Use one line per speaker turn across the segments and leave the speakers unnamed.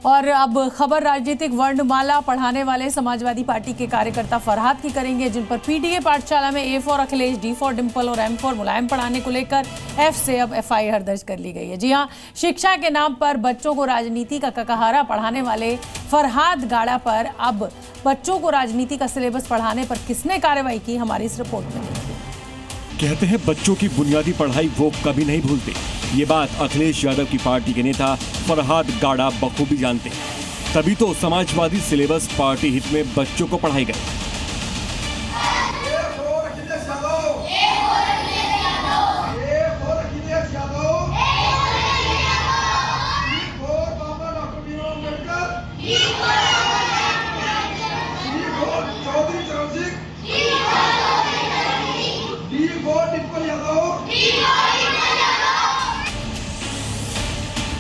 और अब खबर राजनीतिक वर्णमाला पढ़ाने वाले समाजवादी पार्टी के कार्यकर्ता फरहाद की करेंगे, जिन पर पीडीए पाठशाला में A for Akhilesh, D for Dimple और एम फॉर मुलायम पढ़ाने को लेकर एफ से अब एफआईआर दर्ज कर ली गई है। जी हां, शिक्षा के नाम पर बच्चों को राजनीति का ककाहारा पढ़ाने वाले फरहाद गाड़ा पर अब बच्चों को राजनीति का सिलेबस पढ़ाने पर किसने कार्रवाई की, हमारी इस रिपोर्ट में देखिए।
कहते हैं बच्चों की बुनियादी पढ़ाई वो कभी नहीं भूलते। ये बात अखिलेश यादव की पार्टी के नेता फरहाद गाड़ा बखूबी जानते हैं। तभी तो समाजवादी सिलेबस पार्टी हित में बच्चों को पढ़ाई गई।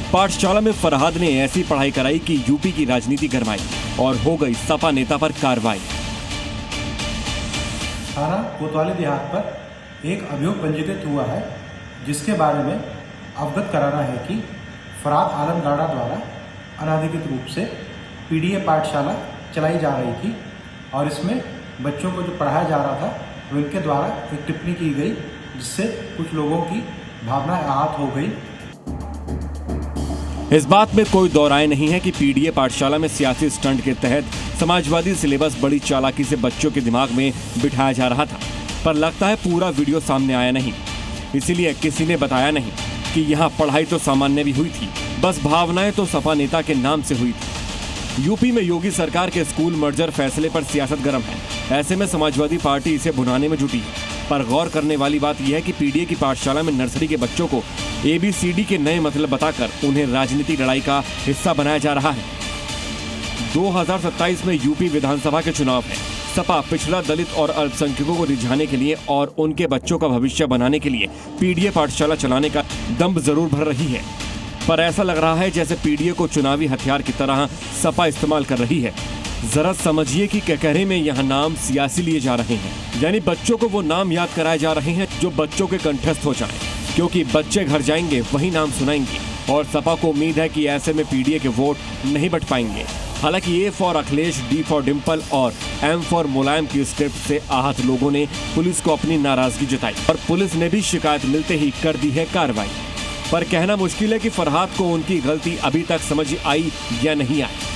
पाठशाला में फरहाद ने ऐसी पढ़ाई कराई कि यूपी की राजनीति गरमाई और हो गई सपा नेता पर कार्रवाई।
थाना कोतवाली देहात पर एक अभियोग पंजीकृत हुआ है, जिसके बारे में अवगत कराना है कि फरहाद आलम गाड़ा द्वारा अनाधिकृत रूप से पीडीए पाठशाला चलाई जा रही थी और इसमें बच्चों को जो पढ़ाया जा रहा था उनके द्वारा एक टिप्पणी की गई, जिससे कुछ लोगों की भावनाएं आहत हो गई।
इस बात में कोई दो राय नहीं है कि पीडीए पाठशाला में सियासी स्टंट के तहत समाजवादी सिलेबस बड़ी चालाकी से बच्चों के दिमाग में बिठाया जा रहा था, पर लगता है पूरा वीडियो सामने आया नहीं, इसीलिए किसी ने बताया नहीं कि यहाँ पढ़ाई तो सामान्य भी हुई थी, बस भावनाएं तो सपा नेता के नाम से हुई थी। यूपी में योगी सरकार के स्कूल मर्जर फैसले पर सियासत गर्म है। ऐसे में समाजवादी पार्टी इसे भुनाने में जुटी है। पर गौर करने वाली बात यह है कि पीडीए की पाठशाला में नर्सरी के बच्चों को ABCD के नए मतलब बताकर उन्हें राजनीतिक लड़ाई का हिस्सा बनाया जा रहा है। 2027 में यूपी विधानसभा के चुनाव है। सपा पिछड़ा, दलित और अल्पसंख्यकों को रिझाने के लिए और उनके बच्चों का भविष्य बनाने के लिए पीडीए पाठशाला चलाने का दम जरूर भर रही है, पर ऐसा लग रहा है जैसे पीडीए को चुनावी हथियार की तरह सपा इस्तेमाल कर रही है। जरा समझिए कि ककहरे में यहाँ नाम सियासी लिए जा रहे हैं, यानी बच्चों को वो नाम याद कराए जा रहे हैं जो बच्चों के कंठस्थ हो जाएं, क्योंकि बच्चे घर जाएंगे वही नाम सुनाएंगे और सपा को उम्मीद है कि ऐसे में पीडीए के वोट नहीं बट पाएंगे। हालांकि A for Akhilesh, D for Dimple और एम फॉर मुलायम की स्क्रिप्ट से आहत लोगों ने पुलिस को अपनी नाराजगी जताई और पुलिस ने भी शिकायत मिलते ही कर दी है कार्रवाई। पर कहना मुश्किल है कि फरहाद को उनकी गलती अभी तक समझ आई या नहीं आई।